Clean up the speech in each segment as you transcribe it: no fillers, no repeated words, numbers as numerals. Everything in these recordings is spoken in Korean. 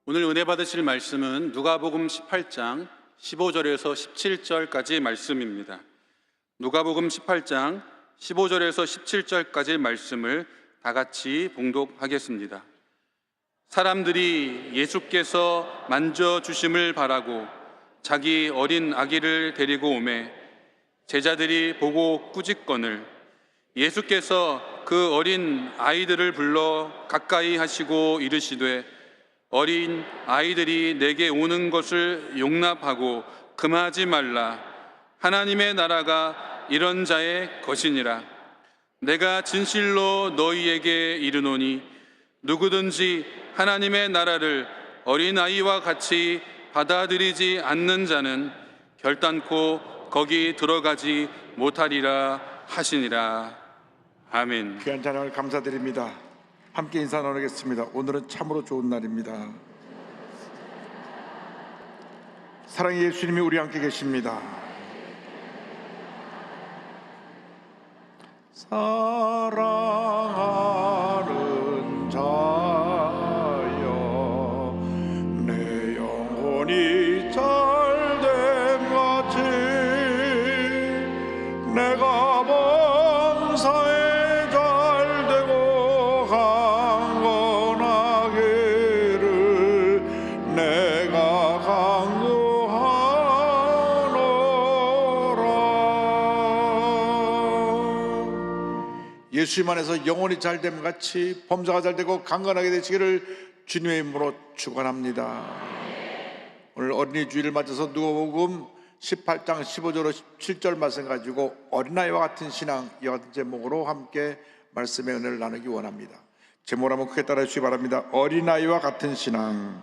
오늘 은혜 받으실 말씀은 누가복음 18장 15절에서 17절까지 말씀입니다. 누가복음 18장 15절에서 17절까지 말씀을 다 같이 봉독하겠습니다. 사람들이 예수께서 만져주심을 바라고 자기 어린 아기를 데리고 오매 제자들이 보고 꾸짖거늘 예수께서 그 어린 아이들을 불러 가까이 하시고 이르시되 어린 아이들이 내게 오는 것을 용납하고 금하지 말라. 하나님의 나라가 이런 자의 것이니라. 내가 진실로 너희에게 이르노니 누구든지 하나님의 나라를 어린아이와 같이 받아들이지 않는 자는 결단코 거기 들어가지 못하리라 하시니라. 아멘. 귀한 찬양을 감사드립니다. 함께 인사 나누겠습니다. 오늘은 참으로 좋은 날입니다. 사랑의 예수님이 우리 함께 계십니다. 사랑하는 자여 내 영혼이 잘됨 같이 내가 범사에 잘되고 강건하기를 내가 강구하노라. 예수님 안에서 영혼이 잘됨 같이 범사가 잘되고 강건하게 되시기를 주님의 이름으로 축원합니다. 오늘 어린이 주일을 맞아서 누가복음 18장 15절로 17절 말씀 가지고 어린아이와 같은 신앙, 이와 같은 제목으로 함께 말씀의 은혜를 나누기 원합니다. 제목을 한번 크게 따라 주시기 바랍니다. 어린아이와 같은 신앙.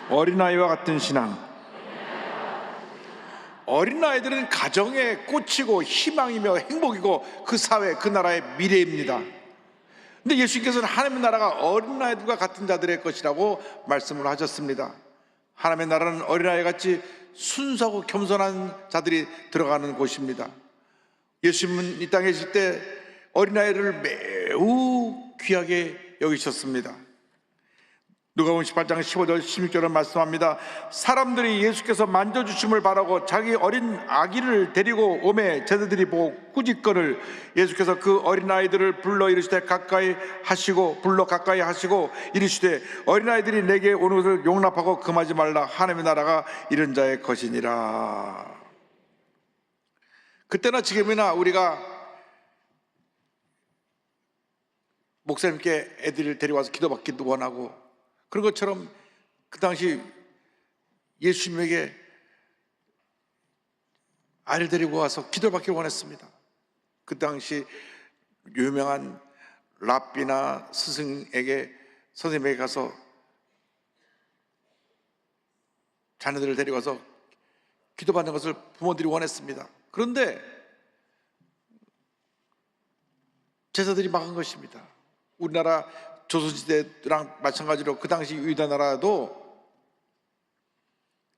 어린아이와 같은 신앙. 어린아이들은 가정의 꽃이고 희망이며 행복이고 그 사회, 그 나라의 미래입니다. 근데 예수님께서는 하나님의 나라가 어린아이들과 같은 자들의 것이라고 말씀을 하셨습니다. 하나님의 나라는 어린아이같이 순수하고 겸손한 자들이 들어가는 곳입니다. 예수님은 이 땅에 계실 때 어린아이를 매우 귀하게 여기셨습니다. 누가복음 18장 15절 16절은 말씀합니다. 사람들이 예수께서 만져주심을 바라고 자기 어린 아기를 데리고 오매 제자들이 보고 꾸짖거늘 예수께서 그 어린아이들을 불러 이르시되 가까이 하시고 이르시되 어린아이들이 내게 오는 것을 용납하고 금하지 말라. 하나님의 나라가 이런 자의 것이니라. 그때나 지금이나 우리가 목사님께 애들을 데려와서 기도받기도 원하고 그런 것처럼 그 당시 예수님에게 아이를 데리고 와서 기도받기를 원했습니다. 그 당시 유명한 랍비나 스승에게, 선생님에게 가서 자녀들을 데리고 와서 기도받는 것을 부모들이 원했습니다. 그런데 제자들이 막은 것입니다. 우리나라 조선시대랑 마찬가지로 그 당시 유다 나라도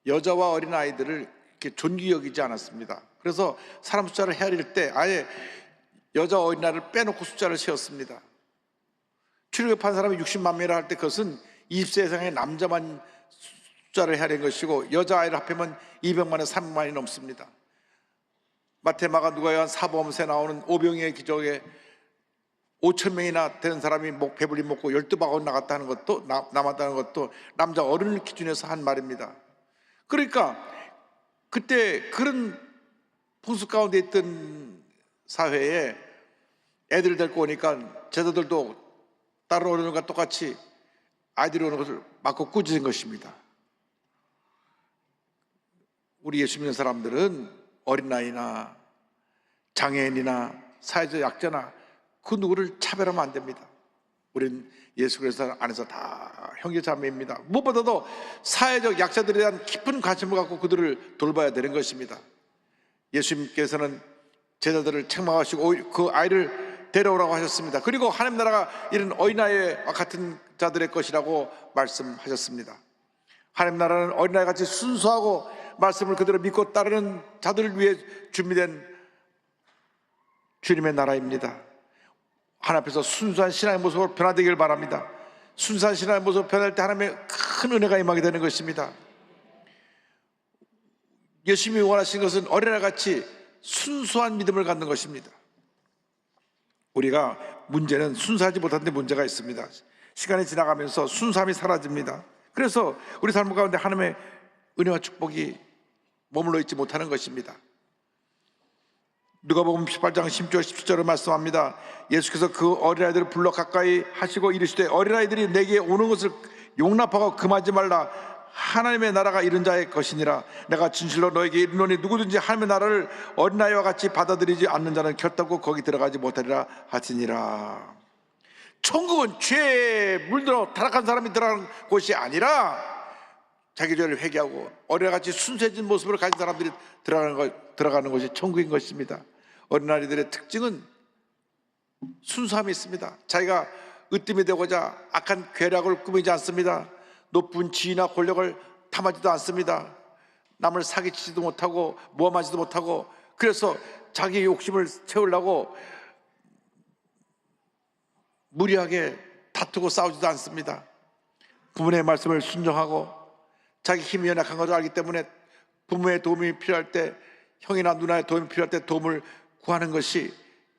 여자와 어린아이들을 이렇게 존귀 여기지 않았습니다. 그래서 사람 숫자를 헤아릴 때 아예 여자 어린아이를 빼놓고 숫자를 세웠습니다. 출애굽한 사람이 60만 명이라 할 때 그것은 20세 이상의 남자만 숫자를 헤아린 것이고 여자아이를 합하면 200만에 300만이 넘습니다. 마태, 마가, 누가, 요한, 사복음서에 나오는 오병이의 기적에 5천 명이나 되는 사람이 배불리 먹고 12바구니 나갔다는 것도 남았다는 것도 남자 어른을 기준해서 한 말입니다. 그러니까 그때 그런 풍습 가운데 있던 사회에 애들을 데리고 오니까 제자들도 다른 어른과 똑같이 아이들이 오는 것을 막고 꾸짖은 것입니다. 우리 예수 믿는 사람들은 어린아이나 장애인이나 사회적 약자나 그 누구를 차별하면 안 됩니다. 우린 예수 그리스도 안에서 다 형제자매입니다. 무엇보다도 사회적 약자들에 대한 깊은 관심을 갖고 그들을 돌봐야 되는 것입니다. 예수님께서는 제자들을 책망하시고 그 아이를 데려오라고 하셨습니다. 그리고 하나님 나라가 이런 어린아이와 같은 자들의 것이라고 말씀하셨습니다. 하나님 나라는 어린아이같이 순수하고 말씀을 그대로 믿고 따르는 자들을 위해 준비된 주님의 나라입니다. 하나님 앞에서 순수한 신앙의 모습으로 변화되길 바랍니다. 순수한 신앙의 모습으로 변할 때 하나님의 큰 은혜가 임하게 되는 것입니다. 예수님이 원하시는 것은 어린아이같이 순수한 믿음을 갖는 것입니다. 우리가 문제는 순수하지 못한 데 문제가 있습니다. 시간이 지나가면서 순수함이 사라집니다. 그래서 우리 삶 가운데 하나님의 은혜와 축복이 머물러 있지 못하는 것입니다. 누가복음 18장 16절 17절을 말씀합니다. 예수께서 그 어린아이들을 불러 가까이 하시고 이르시되 어린아이들이 내게 오는 것을 용납하고 금하지 말라. 하나님의 나라가 이런 자의 것이니라. 내가 진실로 너에게 이르노니 누구든지 하나님의 나라를 어린아이와 같이 받아들이지 않는 자는 결단코 거기 들어가지 못하리라 하시니라. 천국은 죄에 물들어 타락한 사람이 들어가는 곳이 아니라 자기 죄를 회개하고 어린아이같이 순수해진 모습을 가진 사람들이 들어가는 것이 천국인 것입니다. 어린아이들의 특징은 순수함이 있습니다. 자기가 으뜸이 되고자 악한 괴락을 꾸미지 않습니다. 높은 지위나 권력을 탐하지도 않습니다. 남을 사기치지도 못하고 모함하지도 못하고, 그래서 자기의 욕심을 채우려고 무리하게 다투고 싸우지도 않습니다. 부모의 말씀을 순종하고 자기 힘이 연약한 것을 알기 때문에 부모의 도움이 필요할 때, 형이나 누나의 도움이 필요할 때 도움을 구하는 것이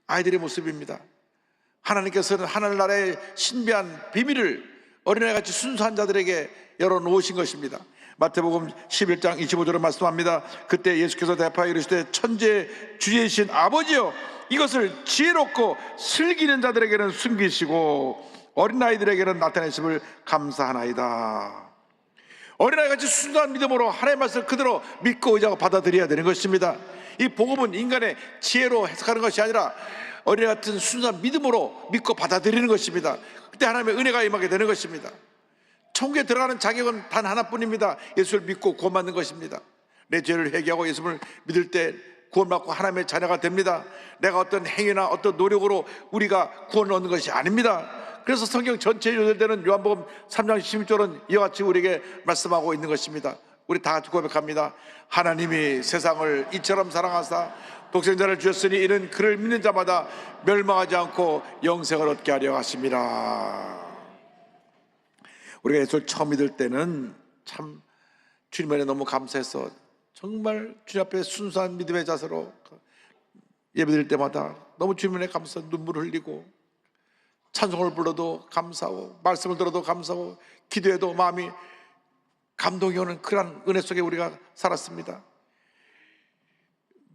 아이들의 모습입니다. 하나님께서는 하늘나라의 신비한 비밀을 어린아이같이 순수한 자들에게 열어놓으신 것입니다. 마태복음 11장 25절을 말씀합니다. 그때 예수께서 대답하여 이르시되 천지의 주제이신 아버지여, 이것을 지혜롭고 슬기는 자들에게는 숨기시고 어린아이들에게는 나타내심을 감사하나이다. 어린아이같이 순수한 믿음으로 하나님의 말씀을 그대로 믿고 의지하고 받아들여야 되는 것입니다. 이 복음은 인간의 지혜로 해석하는 것이 아니라 어린아이 같은 순수한 믿음으로 믿고 받아들이는 것입니다. 그때 하나님의 은혜가 임하게 되는 것입니다. 천국에 들어가는 자격은 단 하나뿐입니다. 예수를 믿고 구원받는 것입니다. 내 죄를 회개하고 예수를 믿을 때 구원받고 하나님의 자녀가 됩니다. 내가 어떤 행위나 어떤 노력으로 우리가 구원을 얻는 것이 아닙니다. 그래서 성경 전체에 요절되는 요한복음 3장 16절은 이와 같이 우리에게 말씀하고 있는 것입니다. 우리 다 같이 고백합니다. 하나님이 세상을 이처럼 사랑하사 독생자를 주셨으니 이는 그를 믿는 자마다 멸망하지 않고 영생을 얻게 하려 하심이라. 우리가 예수를 처음 믿을 때는 참 주님 안에 너무 감사해서 정말 주님 앞에 순수한 믿음의 자세로 예배드릴 때마다 너무 주님 안에 감사해서 눈물을 흘리고, 찬송을 불러도 감사하고 말씀을 들어도 감사하고 기도해도 마음이 감동이 오는 그런 은혜 속에 우리가 살았습니다.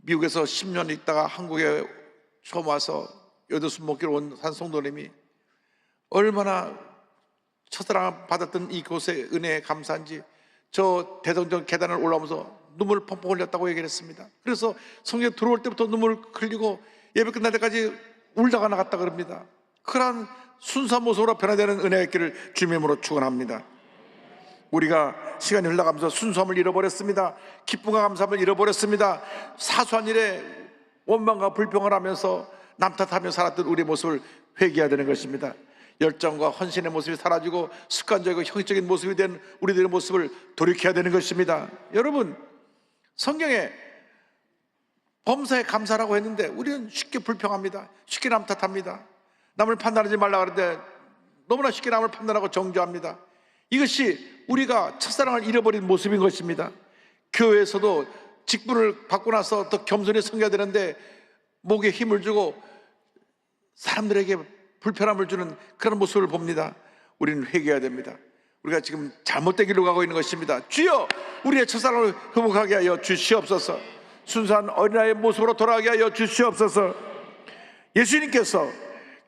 미국에서 10년 있다가 한국에 처음 와서 여도순 목기로 온 한 성도님이 얼마나 첫사랑 받았던 이곳의 은혜에 감사한지 저 대성전 계단을 올라오면서 눈물을 펑펑 흘렸다고 얘기를 했습니다. 그래서 성경에 들어올 때부터 눈물을 흘리고 예배 끝날 때까지 울다가 나갔다 그럽니다. 그러한 순수한 모습으로 변화되는 은혜가 있기를 주님으로 축원합니다. 우리가 시간이 흘러가면서 순수함을 잃어버렸습니다. 기쁨과 감사함을 잃어버렸습니다. 사소한 일에 원망과 불평을 하면서 남 탓하며 살았던 우리의 모습을 회개해야 되는 것입니다. 열정과 헌신의 모습이 사라지고 습관적이고 형식적인 모습이 된 우리들의 모습을 돌이켜야 되는 것입니다. 여러분, 성경에 범사에 감사라고 했는데 우리는 쉽게 불평합니다. 쉽게 남 탓합니다. 남을 판단하지 말라 그러는데 너무나 쉽게 남을 판단하고 정죄합니다. 이것이 우리가 첫사랑을 잃어버린 모습인 것입니다. 교회에서도 직분을 받고 나서 더 겸손히 섬겨야 되는데 목에 힘을 주고 사람들에게 불편함을 주는 그런 모습을 봅니다. 우리는 회개해야 됩니다. 우리가 지금 잘못된 길로 가고 있는 것입니다. 주여, 우리의 첫사랑을 회복하게 하여 주시옵소서. 순수한 어린아이의 모습으로 돌아가게 하여 주시옵소서. 예수님께서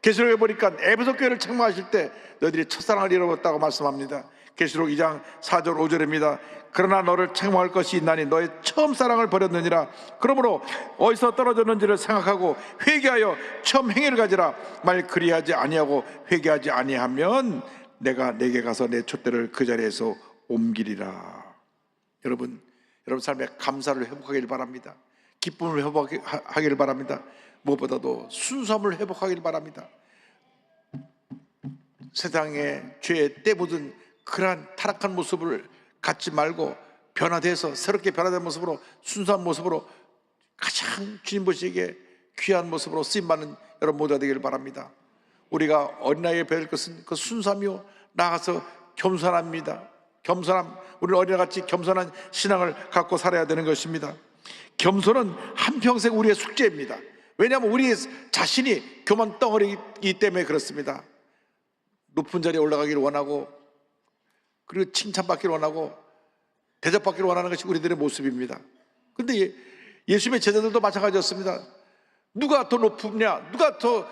계시록에 보니까 에베소 교회를 책망하실 때 너희들이 첫사랑을 잃어버렸다고 말씀합니다. 계시록 2장 4절 5절입니다. 그러나 너를 책망할 것이 있나니 너의 처음 사랑을 버렸느니라. 그러므로 어디서 떨어졌는지를 생각하고 회개하여 처음 행위를 가지라. 만일 그리하지 아니하고 회개하지 아니하면 내가 내게 가서 내 촛대를 그 자리에서 옮기리라. 여러분 삶에 감사를 회복하길 바랍니다. 기쁨을 회복하기를 바랍니다. 무엇보다도 순수함을 회복하기를 바랍니다. 세상의 죄에 때묻은 그러한 타락한 모습을 갖지 말고 변화돼서 새롭게 변화된 모습으로, 순수한 모습으로 가장 주님 보시기에 귀한 모습으로 쓰임받는 여러분 모두가 되기를 바랍니다. 우리가 어린아이에 배울 것은 그 순수함이요 나가서 겸손합니다. 우리는 어린아이같이 겸손한 신앙을 갖고 살아야 되는 것입니다. 겸손은 한평생 우리의 숙제입니다. 왜냐하면 우리 자신이 교만 덩어리이기 때문에 그렇습니다. 높은 자리에 올라가기를 원하고, 그리고 칭찬받기를 원하고, 대접받기를 원하는 것이 우리들의 모습입니다. 그런데 예수님의 제자들도 마찬가지였습니다. 누가 더 높으냐, 누가 더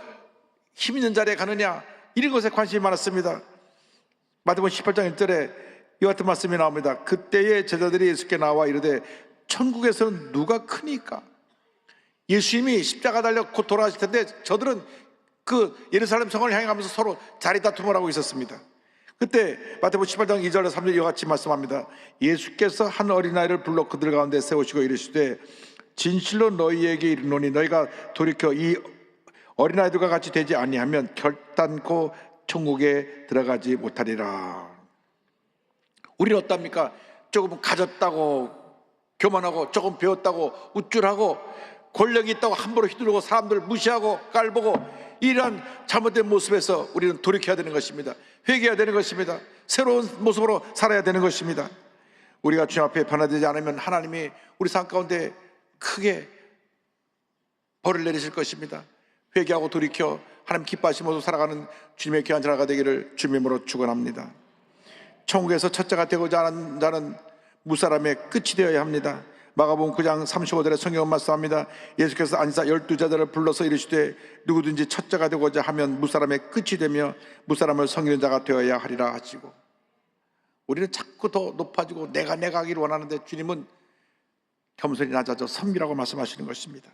힘 있는 자리에 가느냐, 이런 것에 관심이 많았습니다. 마태복음 18장 1절에 이와 같은 말씀이 나옵니다. 그때의 제자들이 예수께 나와 이르되 천국에서는 누가 크니까? 예수님이 십자가 달려 곧 돌아가실 텐데 저들은 그 예루살렘 성을 향해 가면서 서로 자리 다툼을 하고 있었습니다. 그때 마태복음 18장 2절에 3절 이와 같이 말씀합니다. 예수께서 한 어린아이를 불러 그들 가운데 세우시고 이르시되 진실로 너희에게 이르노니 너희가 돌이켜 이 어린아이들과 같이 되지 아니하면 결단코 천국에 들어가지 못하리라. 우리는 어떻습니까? 조금 가졌다고 교만하고, 조금 배웠다고 우쭐하고, 권력이 있다고 함부로 휘두르고, 사람들 무시하고 깔보고, 이러한 잘못된 모습에서 우리는 돌이켜야 되는 것입니다. 회개해야 되는 것입니다. 새로운 모습으로 살아야 되는 것입니다. 우리가 주님 앞에 변화되지 않으면 하나님이 우리 삶 가운데 크게 벌을 내리실 것입니다. 회개하고 돌이켜 하나님 기뻐하신 모습 살아가는 주님의 귀한 자가 되기를 주님으로 축원합니다. 천국에서 첫째가 되고자 하는 자는 무사람의 끝이 되어야 합니다. 마가복음 9장 35절에 성경은 말씀합니다. 예수께서 안지사 12제자를 불러서 이르시되 누구든지 첫째가 되고자 하면 무사람의 끝이 되며 무사람을 섬기는 자가 되어야 하리라 하시고, 우리는 자꾸 더 높아지고 내가 하기를 원하는데 주님은 겸손히 낮아져 섬기라고 말씀하시는 것입니다.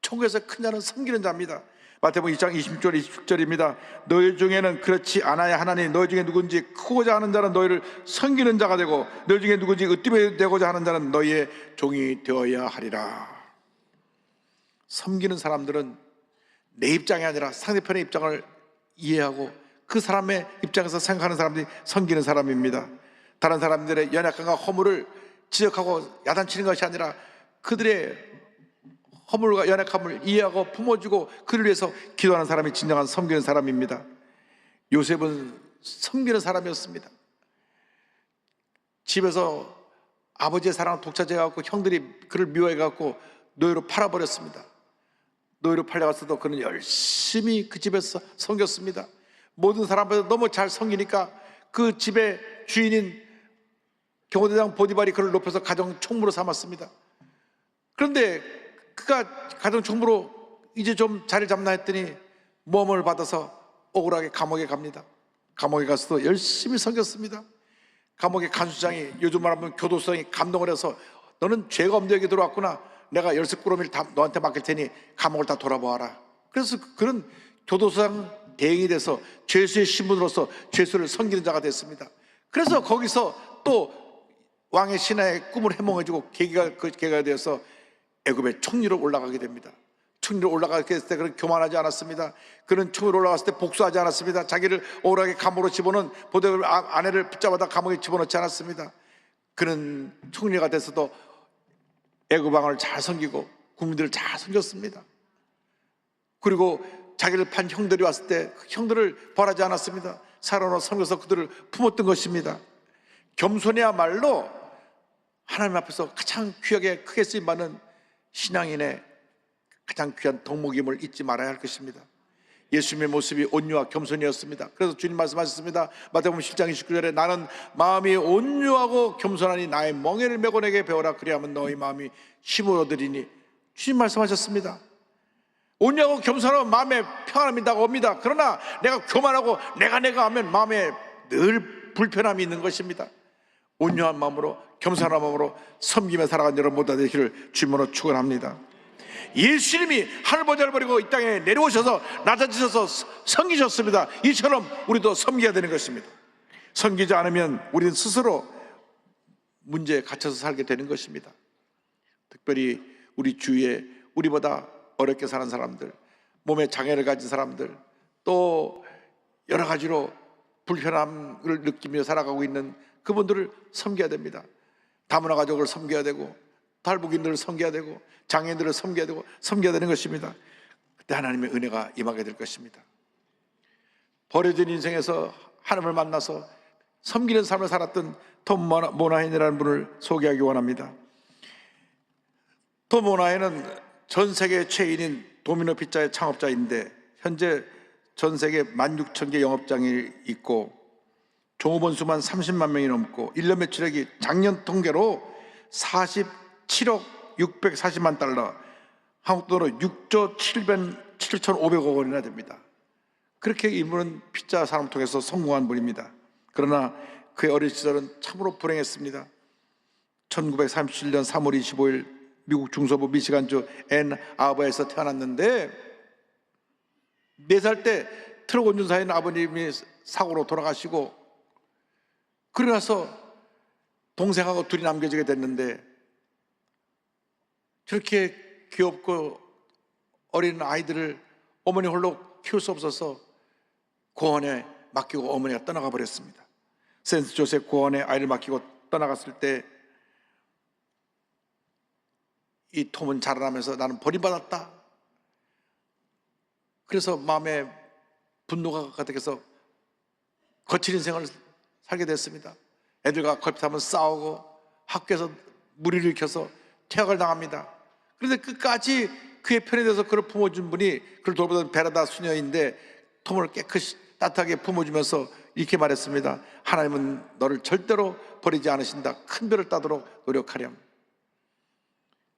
천국에서 큰 자는 섬기는 자입니다. 마태복음 2장 20절 27절입니다. 너희 중에는 그렇지 않아야 하나니 너희 중에 누군지 크고자 하는 자는 너희를 섬기는 자가 되고 너희 중에 누군지 으뜸이 되고자 하는 자는 너희의 종이 되어야 하리라. 섬기는 사람들은 내 입장이 아니라 상대편의 입장을 이해하고 그 사람의 입장에서 생각하는 사람들이 섬기는 사람입니다. 다른 사람들의 연약함과 허물을 지적하고 야단치는 것이 아니라 그들의 허물과 연약함을 이해하고 품어주고 그를 위해서 기도하는 사람이 진정한 섬기는 사람입니다. 요셉은 섬기는 사람이었습니다. 집에서 아버지의 사랑을 독차지해갖고 형들이 그를 미워해갖고 노예로 팔아버렸습니다. 노예로 팔려갔어도 그는 열심히 그 집에서 섬겼습니다. 모든 사람보다 너무 잘 섬기니까 그 집의 주인인 경호대장 보디발이 그를 높여서 가정 총무로 삼았습니다. 그런데 그가 가정 총무로 이제 좀 자리를 잡나 했더니 모함을 받아서 억울하게 감옥에 갑니다. 감옥에 가서도 열심히 섬겼습니다. 감옥의 간수장이, 요즘 말하면 교도소장이 감동을 해서 너는 죄가 없는 여기 들어왔구나, 내가 열쇠꾸러미를 다 너한테 맡길 테니 감옥을 다 돌아보아라. 그래서 그런 교도소장 대행이 돼서 죄수의 신분으로서 죄수를 섬기는 자가 됐습니다. 그래서 거기서 또 왕의 신하의 꿈을 해몽해주고 계기가 되어서 애굽의 총리로 올라가게 됩니다. 총리로 올라가게 됐을 때 그는 교만하지 않았습니다. 그는 총리로 올라갔을 때 복수하지 않았습니다. 자기를 억울하게 감옥으로 집어넣은 보디발 아내를 붙잡아다 감옥에 집어넣지 않았습니다. 그는 총리가 돼서도 애굽 왕을 잘 섬기고 국민들을 잘 섬겼습니다. 그리고 자기를 판 형들이 왔을 때 그 형들을 벌하지 않았습니다. 살아나 섬겨서 그들을 품었던 것입니다. 겸손이야말로 하나님 앞에서 가장 귀하게 크게 쓰임받는 신앙인의 가장 귀한 덕목임을 잊지 말아야 할 것입니다. 예수님의 모습이 온유와 겸손이었습니다. 그래서 주님 말씀하셨습니다. 마태복음 10장 29절에 나는 마음이 온유하고 겸손하니 나의 멍에를 메고 내게 배워라 그리하면 너희 마음이 쉼을 얻으리니, 주님 말씀하셨습니다. 온유하고 겸손하면 마음에 평안함이 옵니다. 그러나 내가 교만하고 내가 하면 마음에 늘 불편함이 있는 것입니다. 온유한 마음으로 겸손한 마음으로 섬기며 살아가는 여러분 모두 되기를 주님으로 축원합니다. 예수님이 하늘보좌를 버리고 이 땅에 내려오셔서 낮아지셔서 섬기셨습니다. 이처럼 우리도 섬겨야 되는 것입니다. 섬기지 않으면 우리는 스스로 문제에 갇혀서 살게 되는 것입니다. 특별히 우리 주위에 우리보다 어렵게 사는 사람들, 몸에 장애를 가진 사람들, 또 여러 가지로 불편함을 느끼며 살아가고 있는 그분들을 섬겨야 됩니다. 다문화 가족을 섬겨야 되고 탈북인들을 섬겨야 되고 장애인들을 섬겨야 되고 섬겨야 되는 것입니다. 그때 하나님의 은혜가 임하게 될 것입니다. 버려진 인생에서 하나님을 만나서 섬기는 삶을 살았던 톰 모나헨이라는 분을 소개하기 원합니다. 톰 모나헨은 전 세계 최인인 도미노 피자의 창업자인데 현재 전 세계 16,000개 영업장이 있고 종업원 수만 30만 명이 넘고 1년 매출액이 작년 통계로 47억 640만 달러, 한국 돈으로 6조 7,500억 원이나 됩니다. 그렇게 이분은 피자 산업 통해서 성공한 분입니다. 그러나 그의 어린 시절은 참으로 불행했습니다. 1937년 3월 25일 미국 중서부 미시간주 앤 아버에서 태어났는데 4살 때 트럭 운전사인 아버님이 사고로 돌아가시고 그러고 나서 동생하고 둘이 남겨지게 됐는데 저렇게 귀엽고 어린 아이들을 어머니 홀로 키울 수 없어서 고원에 맡기고 어머니가 떠나가 버렸습니다. 센트 조셉 고원에 아이를 맡기고 떠나갔을 때 이 톰은 자라나면서 나는 버림받았다. 그래서 마음에 분노가 가득해서 거친 인생을 살게 됐습니다. 애들과 걸핏하면 싸우고 학교에서 무리를 일으켜서 퇴학을 당합니다. 그런데 끝까지 그의 편에 대해서 그를 품어준 분이 그를 돌보던 베라다 수녀인데 톰을 깨끗이 따뜻하게 품어주면서 이렇게 말했습니다. 하나님은 너를 절대로 버리지 않으신다. 큰 별을 따도록 노력하렴.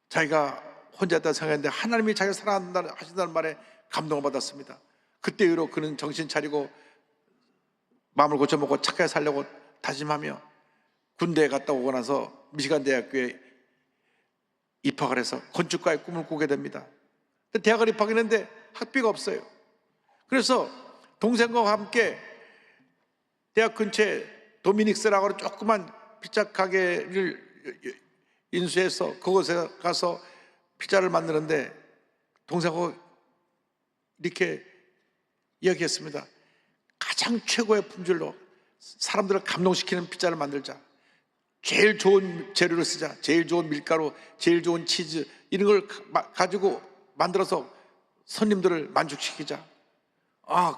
자기가 혼자 있다 생각했는데 하나님이 자기를 사랑한다 하신다는 말에 감동을 받았습니다. 그때 이후로 그는 정신 차리고 마음을 고쳐먹고 착하게 살려고 다짐하며 군대에 갔다 오고 나서 미시간 대학교에 입학을 해서 건축가의 꿈을 꾸게 됩니다. 대학을 입학했는데 학비가 없어요. 그래서 동생과 함께 대학 근처에 도미닉스라고 하는 조그만 피자 가게를 인수해서 그곳에 가서 피자를 만드는데 동생하고 이렇게 이야기했습니다. 가장 최고의 품질로 사람들을 감동시키는 피자를 만들자. 제일 좋은 재료를 쓰자. 제일 좋은 밀가루, 제일 좋은 치즈 이런 걸 가지고 만들어서 손님들을 만족시키자.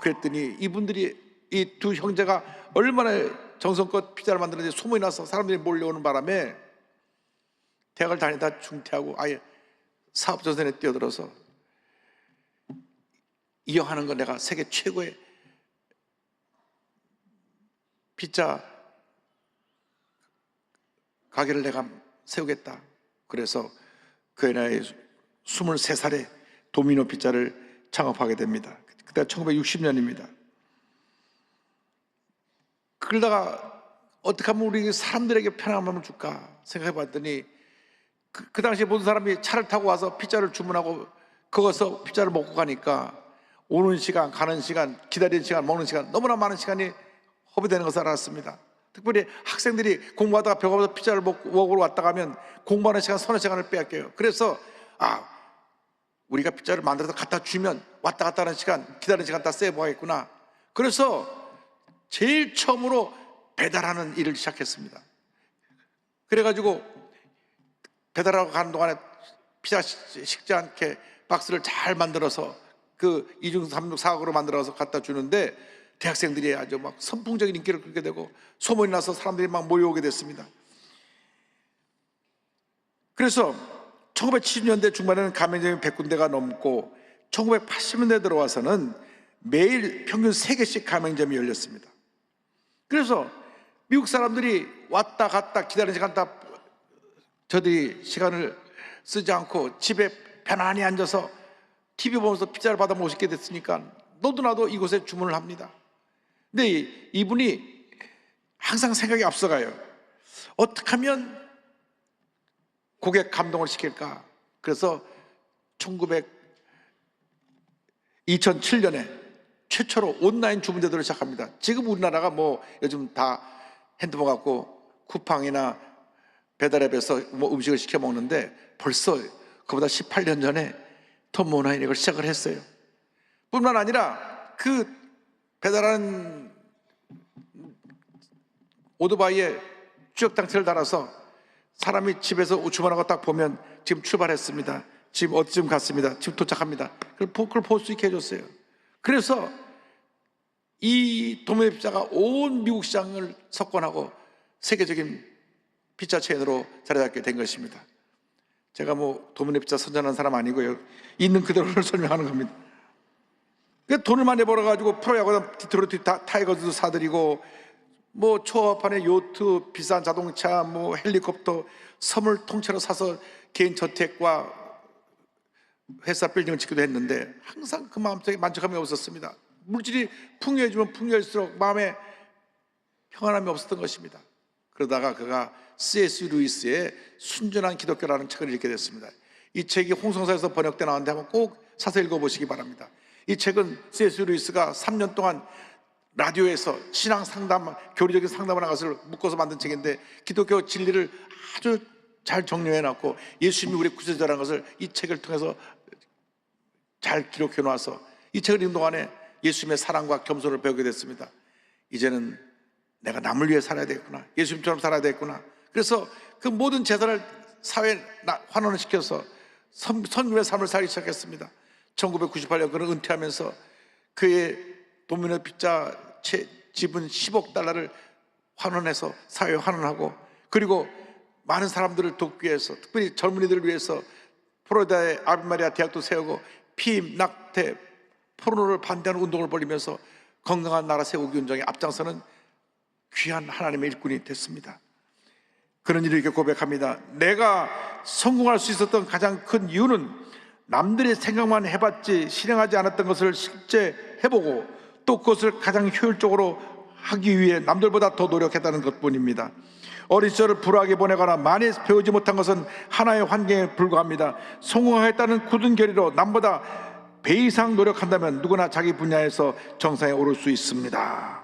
그랬더니 이분들이 이 두 형제가 얼마나 정성껏 피자를 만드는지 소문이 나서 사람들이 몰려오는 바람에 대학을 다니다 중퇴하고 아예 사업전선에 뛰어들어서 이어하는 건 내가 세계 최고의 피자 가게를 내가 세우겠다. 그래서 그의 나이 23살에 도미노 피자를 창업하게 됩니다. 그때가 1960년입니다. 그러다가 어떻게 하면 우리 사람들에게 편안함을 줄까 생각해 봤더니 그 당시에 모든 사람이 차를 타고 와서 피자를 주문하고 거기서 피자를 먹고 가니까 오는 시간, 가는 시간, 기다리는 시간, 먹는 시간 너무나 많은 시간이 허비되는 것을 알았습니다. 특별히 학생들이 공부하다가 배가 고파서 피자를 먹으러 왔다 가면 공부하는 시간, 서너 시간을 빼앗겨요. 그래서 우리가 피자를 만들어서 갖다 주면 왔다 갔다 하는 시간, 기다리는 시간 다 세이브하겠구나. 그래서 제일 처음으로 배달하는 일을 시작했습니다. 그래가지고 배달하고 가는 동안에 피자 식지 않게 박스를 잘 만들어서 그 2중 3중 4극으로 만들어서 갖다 주는데 대학생들이 아주 막 선풍적인 인기를 끌게 되고 소문이 나서 사람들이 막 몰려오게 됐습니다. 그래서 1970년대 중반에는 가맹점이 100군데가 넘고 1980년대 들어와서는 매일 평균 3개씩 가맹점이 열렸습니다. 그래서 미국 사람들이 왔다 갔다 기다리는 시간 다 저들이 시간을 쓰지 않고 집에 편안히 앉아서 TV 보면서 피자를 받아 먹게 됐으니까 너도 나도 이곳에 주문을 합니다. 근데 이분이 항상 생각이 앞서가요. 어떻게 하면 고객 감동을 시킬까? 그래서 2007년에 최초로 온라인 주문 제도를 시작합니다. 지금 우리나라가 뭐 요즘 다 핸드폰 갖고 쿠팡이나 배달앱에서 뭐 음식을 시켜 먹는데 벌써 그보다 18년 전에 톰 모나헨이 이걸 시작을 했어요. 뿐만 아니라 그 배달하는 오토바이에 추적장치를 달아서 사람이 집에서 주문하고 딱 보면 지금 출발했습니다. 지금 어디쯤 갔습니다. 지금 도착합니다. 그걸 볼 수 있게 해줬어요. 그래서 이 도미노 피자가 온 미국 시장을 석권하고 세계적인 피자 체인으로 자리잡게 된 것입니다. 제가 뭐 도미노 피자 선전하는 사람 아니고요, 있는 그대로를 설명하는 겁니다. 돈을 많이 벌어가지고 프로야구단 디트로이트 타이거즈도 사들이고, 뭐 초합판에 요트, 비싼 자동차, 뭐 헬리콥터, 선물 통째로 사서 개인 저택과 회사 빌딩을 짓기도 했는데 항상 그 마음속에 만족함이 없었습니다. 물질이 풍요해지면 풍요할수록 마음에 평안함이 없었던 것입니다. 그러다가 그가 C.S. 루이스의 순전한 기독교라는 책을 읽게 됐습니다. 이 책이 홍성사에서 번역돼 나왔는데 한번 꼭 사서 읽어보시기 바랍니다. 이 책은 C.S. 루이스가 3년 동안 라디오에서 신앙 상담, 교리적인 상담을 한 것을 묶어서 만든 책인데, 기독교 진리를 아주 잘 정리해놨고 예수님이 우리 구세주라는 것을 이 책을 통해서 잘 기록해 놔서 이 책을 읽는 동안에 예수님의 사랑과 겸손을 배우게 됐습니다. 이제는 내가 남을 위해 살아야 되겠구나, 예수님처럼 살아야 되겠구나. 그래서 그 모든 재산을 사회에 환원을 시켜서 선교의 삶을 살기 시작했습니다. 1998년 그는 은퇴하면서 그의 도미노 피자 지분 10억 달러를 환원해서 사회에 환원하고, 그리고 많은 사람들을 돕기 위해서, 특별히 젊은이들을 위해서 플로리다의 아비마리아 대학도 세우고 피임, 낙태, 포르노를 반대하는 운동을 벌이면서 건강한 나라 세우기 운동에 앞장서는 귀한 하나님의 일꾼이 됐습니다. 그런 일을 이렇게 고백합니다. 내가 성공할 수 있었던 가장 큰 이유는 남들의 생각만 해봤지 실행하지 않았던 것을 실제 해보고 또 그것을 가장 효율적으로 하기 위해 남들보다 더 노력했다는 것뿐입니다. 어린 시절을 불우하게 보내거나 많이 배우지 못한 것은 하나의 환경에 불과합니다. 성공하겠다는 굳은 결의로 남보다 배 이상 노력한다면 누구나 자기 분야에서 정상에 오를 수 있습니다.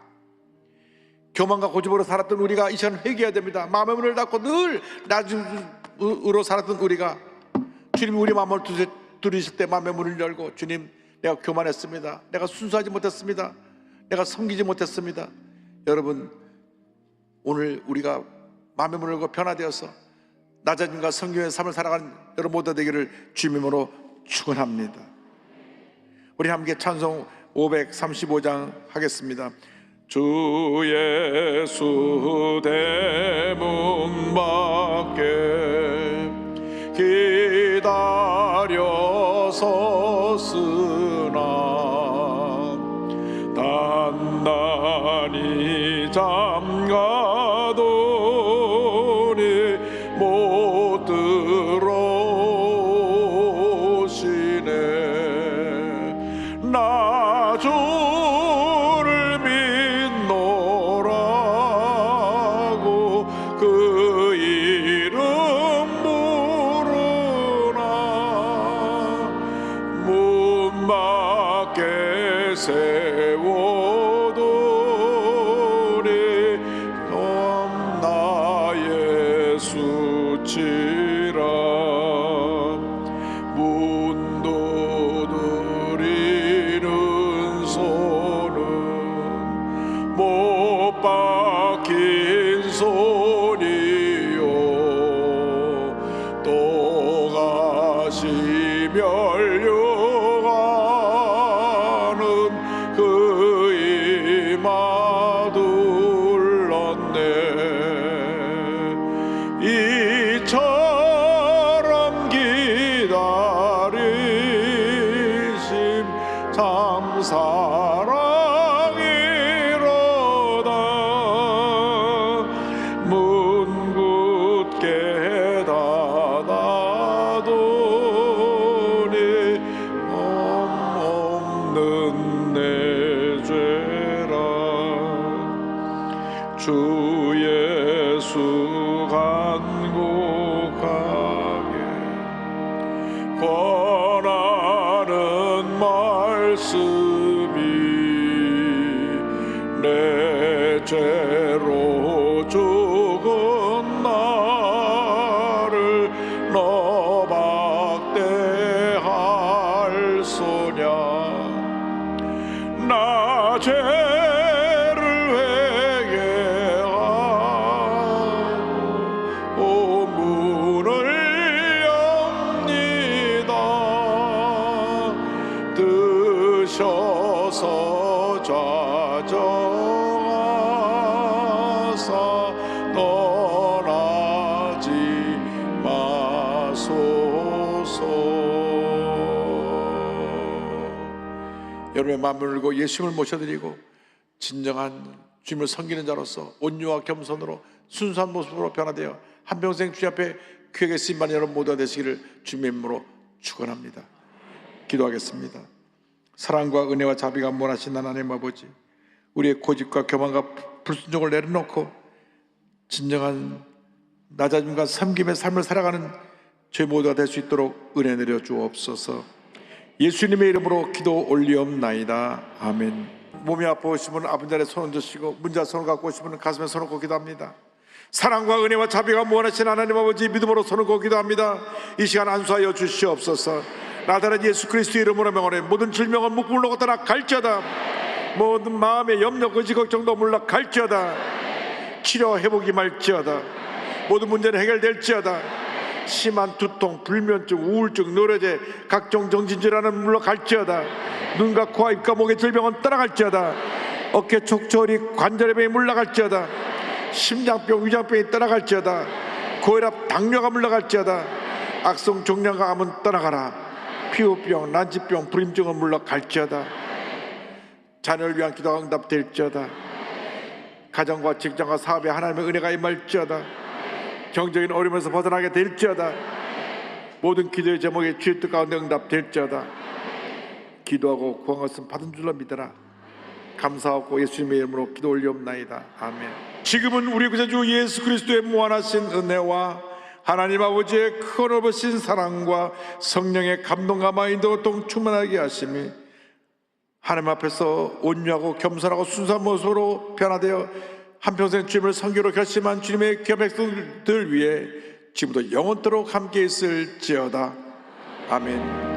교만과 고집으로 살았던 우리가 이 시간 회개해야 됩니다. 마음의 문을 닫고 늘 나중으로 살았던 우리가, 주님이 우리 마음을 두드리실 때 마음의 문을 열고, 주님, 내가 교만했습니다. 내가 순수하지 못했습니다. 내가 섬기지 못했습니다. 여러분, 오늘 우리가 마음의 문을 열고 변화되어서 낮아짐과 성경의 삶을 살아가는 여러분 모두 되기를 주님으로 축원합니다. 우리 함께 찬송 535장 하겠습니다. 주 예수 대문 밖에 기다려 섰으나 단단히 잠가도니 못 들어오시네. 나 주를 믿노라고 그 이름 부르나 문 밖에 세워도니 나의 수치라. 문도 드리는 손은 못 박힌 손이요 또 가시 멸려가는 그 이마 둘렀네. 이처럼 기다리심 참 사랑이로다. 문 굳게 닫아도니 없는 내 죄라. 주 예수 간곡하게 권하는 말씀이 내 죄로 죽은 나를 너 박대할 소냐. 나 죄를 회개하고 여러분의 마음을 열고 예수님을 모셔드리고 진정한 주님을 섬기는 자로서 온유와 겸손으로 순수한 모습으로 변화되어 한평생 주님 앞에 귀하게 쓰임받는 여러분 모두가 되시기를 주님의 이름으로 축원합니다. 기도하겠습니다. 사랑과 은혜와 자비가 무한하신 하나님 아버지, 우리의 고집과 교만과 불순종을 내려놓고 진정한 낮아짐과 섬김의 삶을 살아가는 저희 모두가 될 수 있도록 은혜 내려 주옵소서. 예수님의 이름으로 기도 올리옵나이다. 아멘. 몸이 아프신 분은 아픈 자리에 손을 드시고 문자 손을 갖고 오신 분은 가슴에 손을 얹고 기도합니다. 사랑과 은혜와 자비가 무한하신 하나님 아버지, 믿음으로 손을 얹고 기도합니다. 이 시간 안수하여 주시옵소서. 나다른 예수 그리스도의 이름으로 명하노니 모든 질병은 물러가고 떠나 갈지어다. 모든 마음의 염려 의지 걱정도 물러갈지어다. 치료 회복이 말지어다. 모든 문제는 해결될지어다. 심한 두통, 불면증, 우울증, 노래제, 각종 정신질환은 물러갈지어다. 눈과 코와 입과 목의 질병은 떠나갈지어다. 어깨 촉철이 관절의 병이 물러갈지어다. 심장병, 위장병이 떠나갈지어다. 고혈압, 당뇨가 물러갈지어다. 악성 종양과 암은 떠나가라. 피부병, 난치병, 불임증은 물러갈지어다. 자녀를 위한 기도가 응답될지어다. 가정과 직장과 사업에 하나님의 은혜가 임할지어다. 경적인 어려움에서 벗어나게 될지어다. 모든 기도의 제목에 주의 뜻 가운데 응답될지어다. 기도하고 구한 것은 받은 줄로 믿어라. 감사하고 예수님의 이름으로 기도 올리옵나이다. 아멘. 지금은 우리 구세주 예수 그리스도의 무한하신 은혜와 하나님 아버지의 크고 넓으신 사랑과 성령의 감동과 마인도 충만하게 하심이 하나님 앞에서 온유하고 겸손하고 순수한 모습으로 변화되어 한평생 주님을 선교로 결심한 주님의 귀한 백성들 위해 지금부터 영원토록 함께 있을지어다. 아멘.